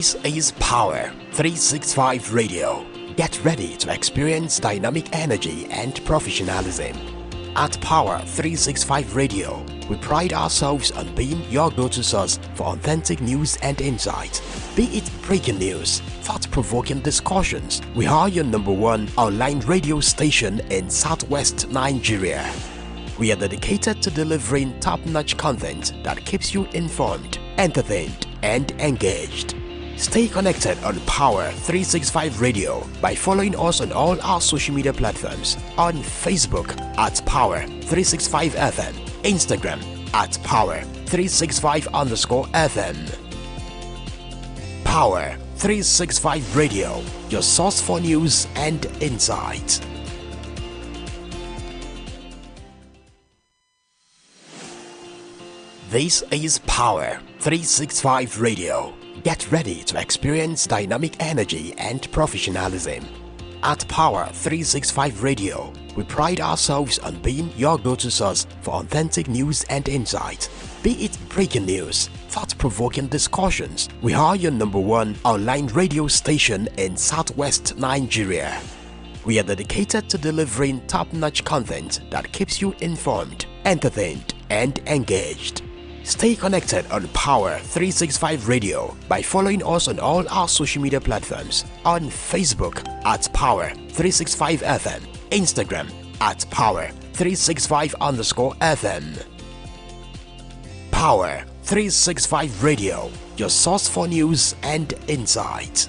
This is Power 365 Radio. Get ready to experience dynamic energy and professionalism. At Power 365 Radio, we pride ourselves on being your go-to source for authentic news and insight. Be it breaking news, thought-provoking discussions, we are your #1 online radio station in Southwest Nigeria. We are dedicated to delivering top-notch content that keeps you informed, entertained, and engaged. Stay connected on Power 365 Radio by following us on all our social media platforms, on Facebook at Power 365 FM, Instagram at Power 365 _FM. Power 365 Radio, your source for news and insight. This is Power 365 Radio. Get ready to experience dynamic energy and professionalism. At Power 365 Radio, we pride ourselves on being your go-to source for authentic news and insight. Be it breaking news, thought-provoking discussions, we are your #1 online radio station in Southwest Nigeria. We are dedicated to delivering top-notch content that keeps you informed, entertained, and engaged. Stay connected on Power 365 Radio by following us on all our social media platforms, on Facebook at Power 365 FM, Instagram at Power 365 _FM. Power 365 Radio, your source for news and insight.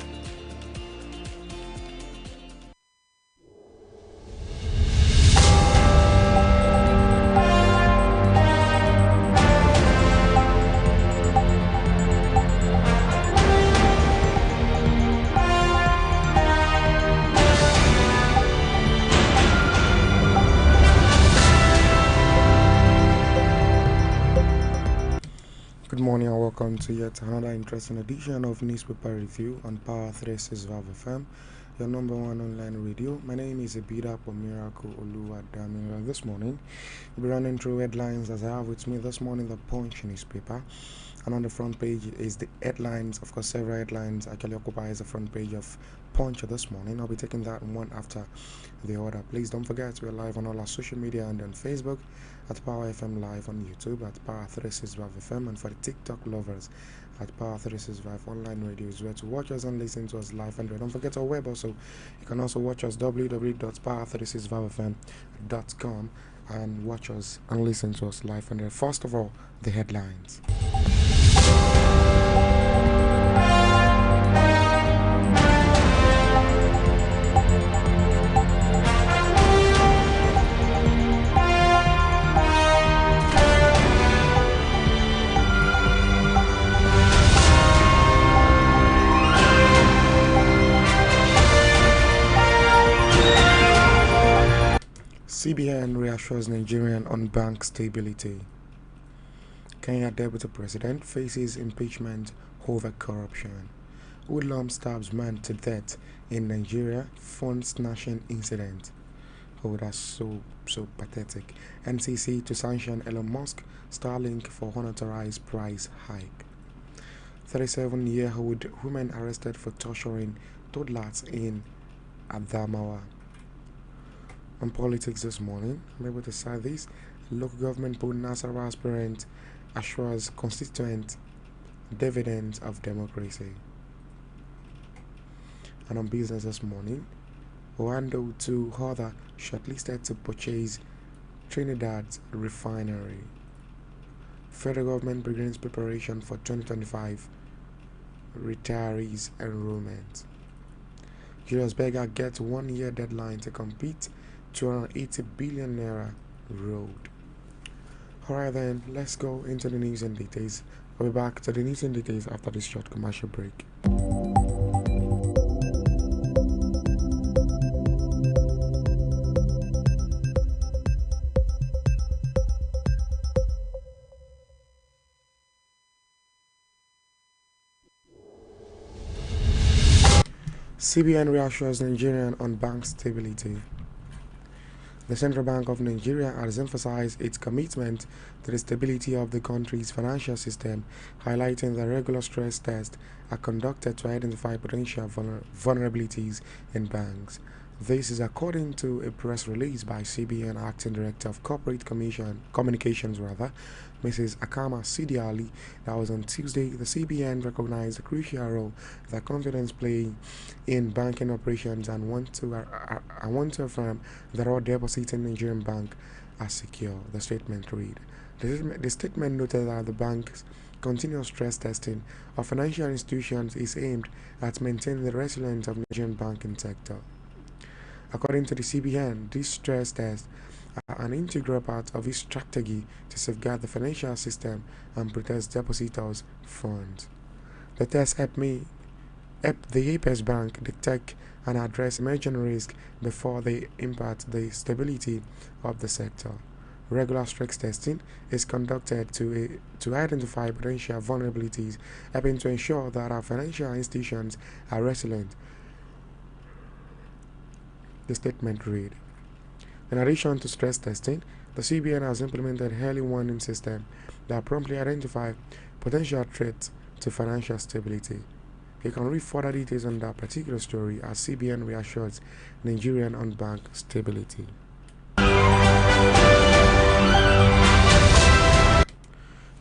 Good morning and welcome to yet another interesting edition of Newspaper Review on Power 365 FM, your #1 online radio. My name is Abida Pomiraku Oluwadamira. This morning, we'll be running through headlines as I have with me this morning the Punch newspaper. And on the front page is the headlines. Of course, several headlines actually occupies the front page of Punch this morning. I'll be taking that one after the other. Please don't forget we're live on all our social media and on Facebook at Power FM Live, on YouTube at Power 365 FM, and for the TikTok lovers at Power 365 Online Radio is where to watch us and listen to us live. And don't forget our web also. You can also watch us www.power365fm.com and watch us and listen to us live. And first of all, the headlines. CBN reassures Nigerian on bank stability. Kenya Deputy President faces impeachment over corruption. Hoodlum stabs man to death in Nigeria phone snatching incident. Oh, that's so pathetic. NCC to sanction Elon Musk Starlink for unauthorized price hike. 37-year-old woman arrested for torturing toddlers in Adamawa. On politics this morning, I'm able to say this. Local government poll Nasarawa aspirant assures constituent dividends of democracy. And on business this morning, Orlando to other shortlisted to purchase Trinidad's refinery. Federal government begins preparation for 2025 retirees enrollment. Julius Berger gets 1-year deadline to complete 280 billion naira road. Alright then, let's go into the news and details. I'll be back to the news and details after this short commercial break. CBN reassures Nigerian on bank stability. The Central Bank of Nigeria has emphasized its commitment to the stability of the country's financial system, highlighting that regular stress tests are conducted to identify potential vulnerabilities in banks. This is according to a press release by CBN Acting Director of Corporate Communications, Mrs. Akama Sidi Ali. That was on Tuesday. The CBN recognized the crucial role that confidence plays in banking operations and want to affirm that all deposits in Nigerian bank are secure. The statement read. The statement noted that the bank's continuous stress testing of financial institutions is aimed at maintaining the resilience of the Nigerian banking sector. According to the CBN, these stress tests are an integral part of its strategy to safeguard the financial system and protect depositors' funds. The tests help the Apex Bank detect and address emerging risks before they impact the stability of the sector. Regular stress testing is conducted to identify potential vulnerabilities, helping to ensure that our financial institutions are resilient. The statement read. In addition to stress testing, the CBN has implemented an early warning system that promptly identifies potential threats to financial stability. You can read further details on that particular story as CBN reassures Nigerian on bank stability.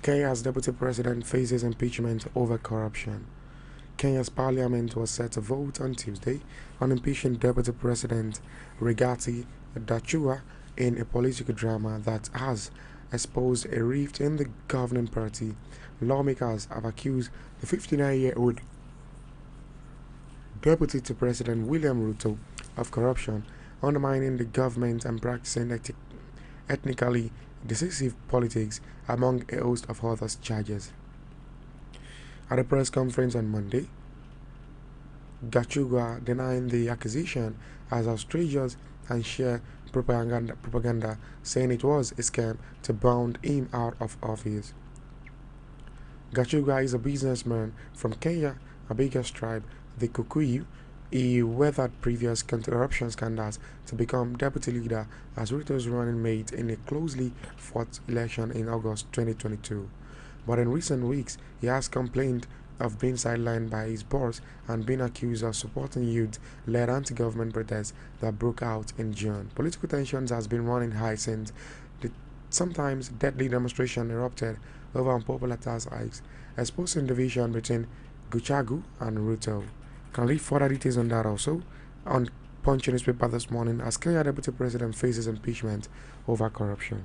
Kenya's deputy president faces impeachment over corruption. Kenya's parliament was set to vote on Tuesday on impeaching Deputy President Rigathi Gachagua in a political drama that has exposed a rift in the governing party. Lawmakers have accused the 59-year-old Deputy to President William Ruto of corruption, undermining the government and practicing ethnically decisive politics, among a host of other charges. At a press conference on Monday, Gachagua denied the accusation as outrageous and sheer propaganda, saying it was a scam to bound him out of office. Gachagua is a businessman from Kenya, a biggest tribe, the Kikuyu. He weathered previous corruption scandals to become deputy leader as Ruto's running mate in a closely fought election in August 2022. But in recent weeks, he has complained of being sidelined by his boss and being accused of supporting youth-led anti-government protests that broke out in June. Political tensions has been running high since the sometimes deadly demonstration erupted over unpopular tax hikes, exposing division between Gachagua and Ruto. Can read further details on that also on Punch newspaper this morning as Kenya Deputy President faces impeachment over corruption.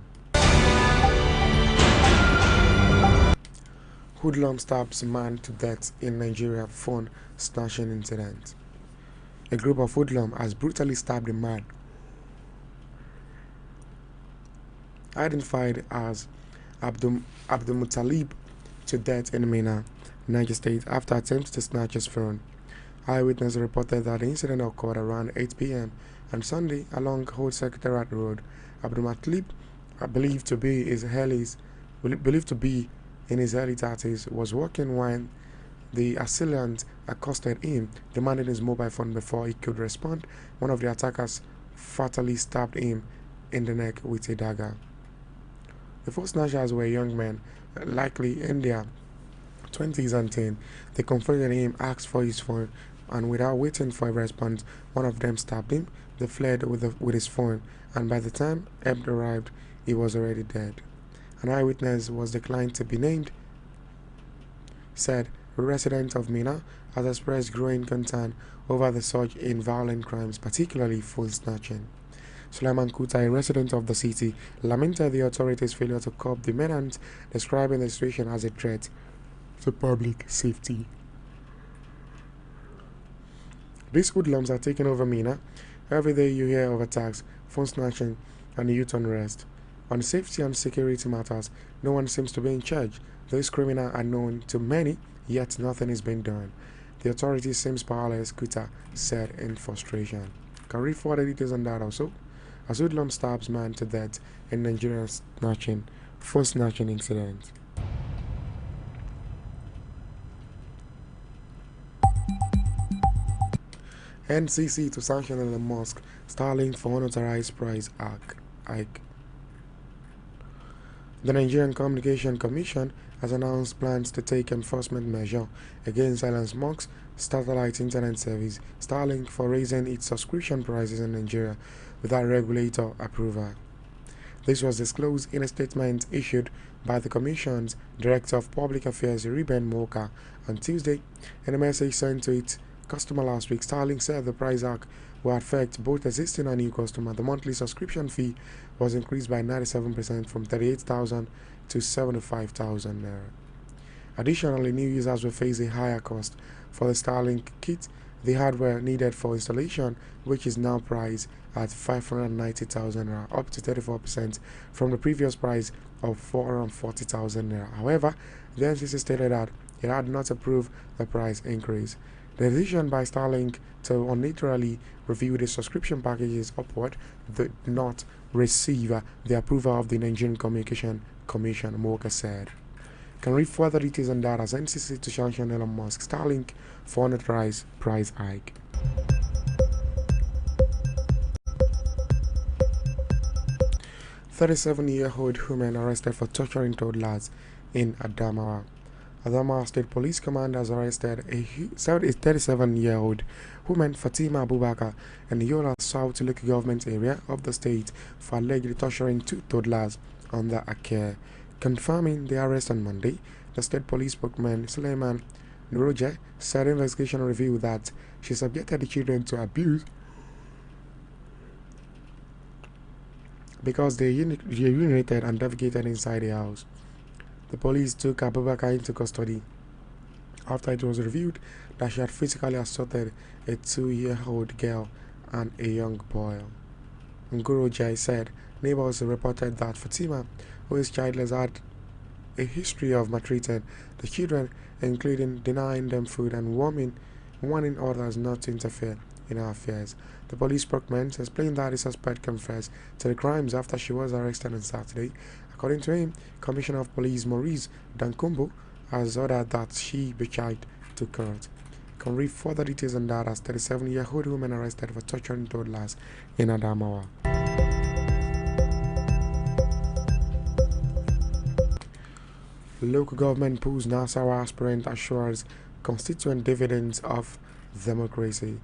Hoodlum stabs man to death in Nigeria phone snatching incident. A group of hoodlum has brutally stabbed a man identified as Abdul Muttalib to death in Mina, Niger State, after attempts to snatch his phone. Eyewitness reported that the incident occurred around 8 p.m. on Sunday along Old Secretariat Road. Abdul Muttalib, believed to be in his early 30s, was walking when the assailant accosted him, demanding his mobile phone before he could respond. One of the attackers fatally stabbed him in the neck with a dagger. The four snatchers were young men, likely in their 20s and 10. They confronted him, asked for his phone, and without waiting for a response, one of them stabbed him. They fled with his phone, and by the time help arrived, he was already dead. An eyewitness was declined to be named, said a resident of Mina has expressed growing concern over the surge in violent crimes, particularly phone snatching. Sulaiman Kuta, a resident of the city, lamented the authorities' failure to curb the menace, describing the situation as a threat to public safety. These hoodlums are taking over Mina. Every day you hear of attacks, phone snatching, and youth unrest. On safety and security matters, no one seems to be in charge. These criminals are known to many, yet nothing is being done. The authorities seem powerless, Kuta said in frustration. Can read further details on that also. As hoodlum stabs man to death in Nigerian phone snatching incident. NCC to sanction Elon Musk Starlink for unauthorized price hike. The Nigerian Communication Commission has announced plans to take enforcement measure against Elon Musk's satellite internet service Starlink for raising its subscription prices in Nigeria without regulator approval. This was disclosed in a statement issued by the Commission's Director of Public Affairs, Reuben Moka, on Tuesday. In a message sent to its customer last week, Starlink said the price hike will affect both existing and new customers. The monthly subscription fee was increased by 97% from 38,000 to 75,000 naira. Additionally, new users will face a higher cost for the Starlink kit, the hardware needed for installation, which is now priced at 590,000 naira, up to 34% from the previous price of 440,000 naira. However, the NCC stated that it had not approved the price increase. The decision by Starlink to unilaterally review the subscription packages upward did not receive the approval of the Nigerian Communication Commission, Moka said. Can read further details on that as NCC to sanction Elon Musk Starlink for unauthorized price hike. "37-year-old woman arrested for torturing toddlers in Adamawa." Adamawa State Police Command has arrested a 37-year-old woman, Fatima Abubakar, in the Yola South local government area of the state for allegedly torturing two toddlers under her care. Confirming the arrest on Monday, the state police spokesman Suleiman Nuroje said investigation revealed that she subjected the children to abuse because they urinated and defecated inside the house. The police took Abubakar into custody after it was revealed that she had physically assaulted a 2-year-old girl and a young boy. Nguroje said neighbors reported that Fatima, who is childless, had a history of maltreating the children, including denying them food and warning others not to interfere in her affairs. The police spokesman explained that the suspect confessed to the crimes after she was arrested on Saturday. According to him, Commissioner of Police Maurice Dankumbo has ordered that she be charged to court. You can read further details on that as 37-year-old woman arrested for torturing toddlers in Adamawa. Local government pulls Nasarawa aspirant assures constituent dividends of democracy.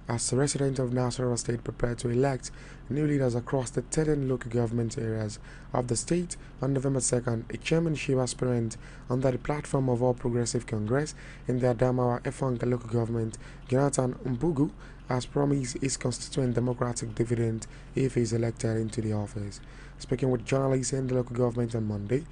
As residents of Nasarawa State prepare to elect new leaders across the 13 local government areas of the state on November 2nd, a chairmanship aspirant under the platform of All Progressive Congress in the Adamawa Efang local government, Jonathan Mbugu, has promised his constituent democratic dividend if he is elected into the office. Speaking with journalists in the local government on Monday,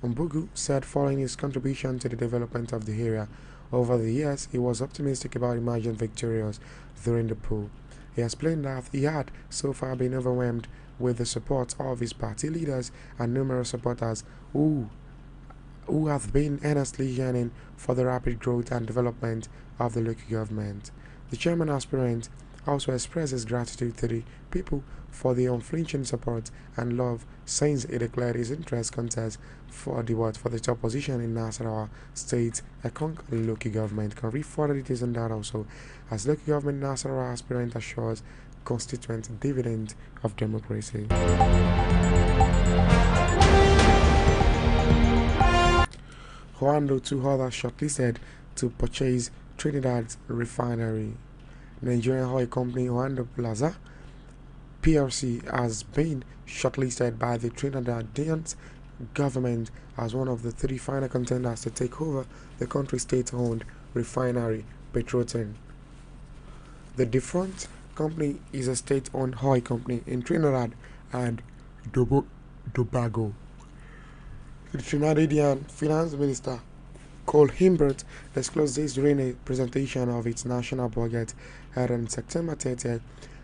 Mbugu said following his contribution to the development of the area over the years, he was optimistic about emerging victorious during the poll. He explained that he had so far been overwhelmed with the support of his party leaders and numerous supporters who have been earnestly yearning for the rapid growth and development of the local government. The chairman aspirant also expressed his gratitude to the people for the unflinching support and love since he declared his interest contest for the top position in Nasarawa State Ekong local government. Can read further details on that also as local government Nasarawa aspirant assures constituent dividend of democracy. Huando, two others shortlisted to purchase Trinidad's refinery. Nigerian oil company Huando Plaza PLC has been shortlisted by the Trinidadian government as one of the 3 final contenders to take over the country's state-owned refinery, Petrotin. The defunct company is a state-owned oil company in Trinidad and Tobago. The Trinidadian Finance Minister Cole Himbert disclosed this during a presentation of its national budget held on September 30th.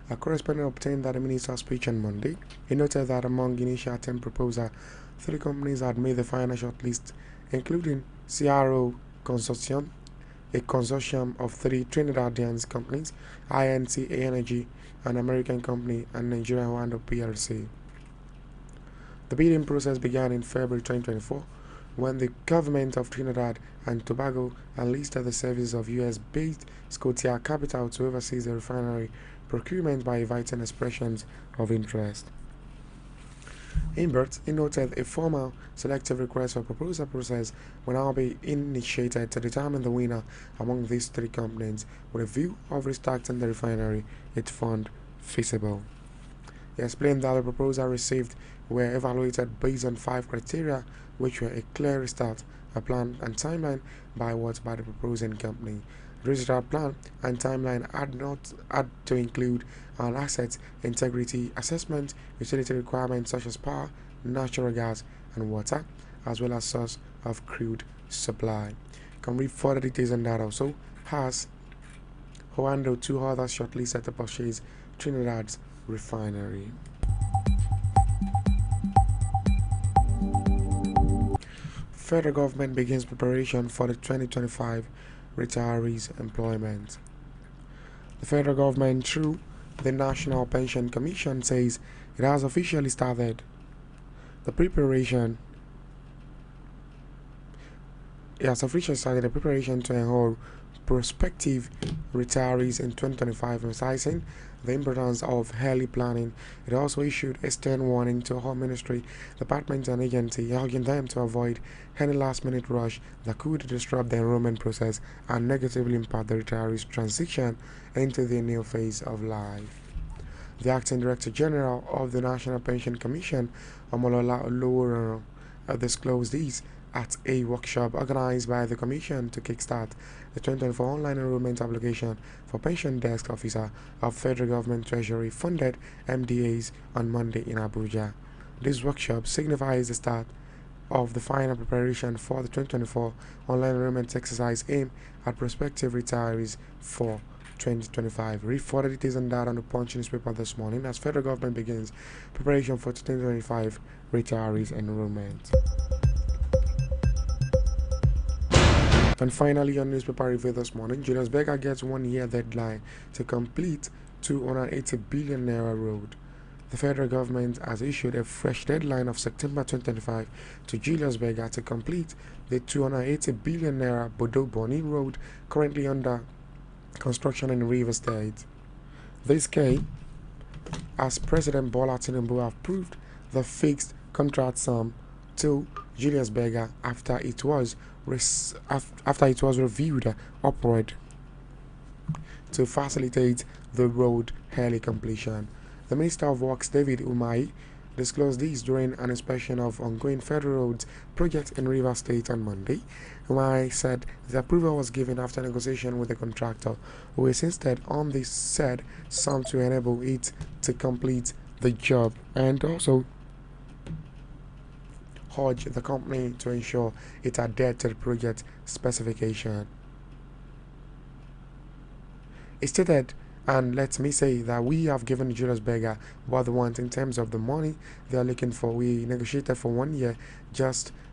A correspondent obtained that the minister's speech on Monday. He noted that among initial 10 proposals, 3 companies had made the final shortlist, including CRO Consortium, a consortium of 3 Trinidadian companies, INC Energy, an American company, and Nigerian Huando PLC. The bidding process began in February 2024 when the government of Trinidad and Tobago enlisted the services of US-based Scotia Capital to oversee the refinery procurement by inviting expressions of interest. In Bert, he noted a formal selective request for proposal process will now be initiated to determine the winner among these three companies with a view of restarting the refinery it found feasible. He explained that the proposals received were evaluated based on 5 criteria, which were a clear restart, a plan and timeline by the proposing company. The restart plan and timeline had to include an asset integrity assessment, utility requirements such as power, natural gas, and water, as well as source of crude supply. You can read further details on that also. Has Hoando 2 others shortlisted to purchase Trinidad's refinery. Federal government begins preparation for the 2025 retirees' employment. The federal government, through the National Pension Commission, says it has officially started the preparation. It has officially started the preparation to enroll prospective retirees in 2025, emphasizing the importance of early planning. It also issued a stern warning to all ministry, departments, and agencies, urging them to avoid any last-minute rush that could disrupt the enrollment process and negatively impact the retirees' transition into the new phase of life. The Acting Director General of the National Pension Commission, Omolola Oloworo, disclosed this at a workshop organized by the Commission to kickstart the 2024 online enrollment application for pension desk officer of Federal Government Treasury funded MDAs on Monday in Abuja. This workshop signifies the start of the final preparation for the 2024 online enrollment exercise aimed at prospective retirees for 2025. Read further details on that on the Punch newspaper this morning as federal government begins preparation for 2025 retirees enrollment. And finally, on newspaper review this morning, Julius Berger gets 1 year deadline to complete 280 billion naira road. The federal government has issued a fresh deadline of September 2025 to Julius Berger to complete the 280 billion naira Bodo Boni road currently under construction in Rivers State. This came as President Bola Tinubu approved the fixed contract sum to Julius Berger after it was reviewed upward to facilitate the road early completion. The Minister of Works, David Umahi, disclosed this during an inspection of ongoing federal roads project in Rivers State on Monday. Umahi said the approval was given after negotiation with the contractor, who insisted on the said sum to enable it to complete the job, and also urged the company to ensure it adhered to the project specification. It stated, and let me say that we have given Julius Berger what they want in terms of the money they are looking for. We negotiated for 1 year,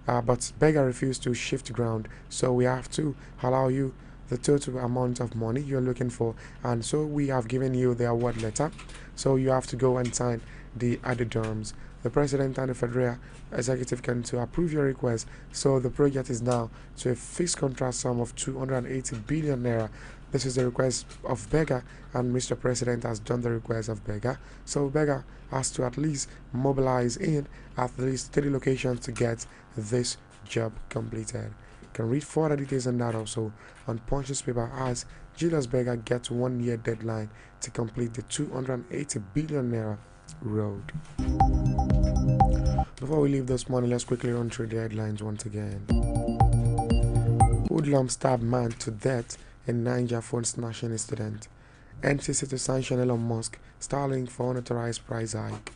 but Berger refused to shift ground, so we have to allow you the total amount of money you're looking for, and so we have given you the award letter, so you have to go and sign the added terms. The President and the Federal Executive Council approve your request, so the project is now to a fixed contract sum of 280 billion naira. This is the request of Berger, and Mr. President has done the request of Berger, so Berger has to at least mobilize in at least 3 locations to get this job completed. You can read further details on that also on Punch newspaper as Julius Berger gets 1 year deadline to complete the 280 billion naira road. Before we leave this morning, let's quickly run through the headlines once again. Hoodlum stabbed man to death in Niger phone snatching incident. NCC to sanction Elon Musk, Starlink for unauthorized price hike.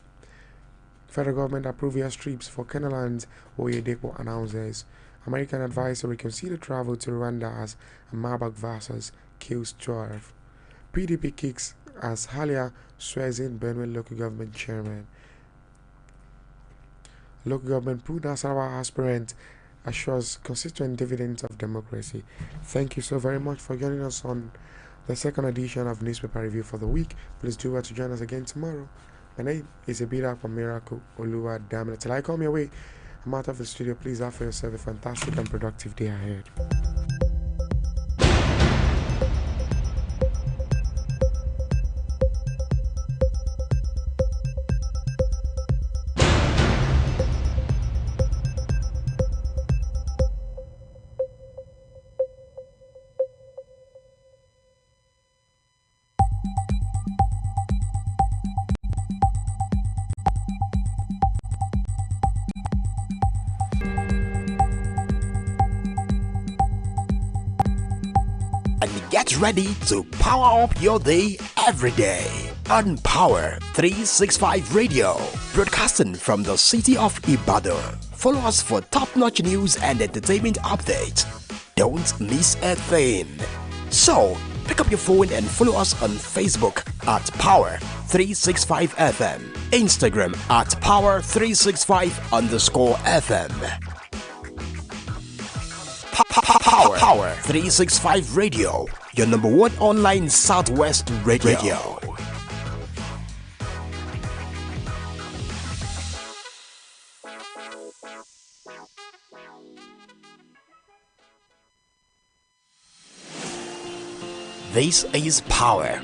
Federal government approves airstrips for Kenaland's Oyedepo announces. American advisor to reconsider travel to Rwanda as Mabak versus kills 12. PDP kicks as Halia swears in Benue local government chairman. Local government put Nasarawa aspirant assures constituent dividends of democracy. Thank you so very much for joining us on the second edition of Newspaper Review for the week. Please do to join us again tomorrow. My name is Ebira from Miracle Oluwa Damina. Till I come your way, I'm out of the studio. Please have for yourself a fantastic and productive day ahead. Get ready to power up your day every day on Power 365 Radio, broadcasting from the city of Ibadan. Follow us for top-notch news and entertainment updates. Don't miss a thing. So, pick up your phone and follow us on Facebook at Power 365 FM, Instagram at Power365_FM. Power 365 Radio, your number one online Southwest radio. This is Power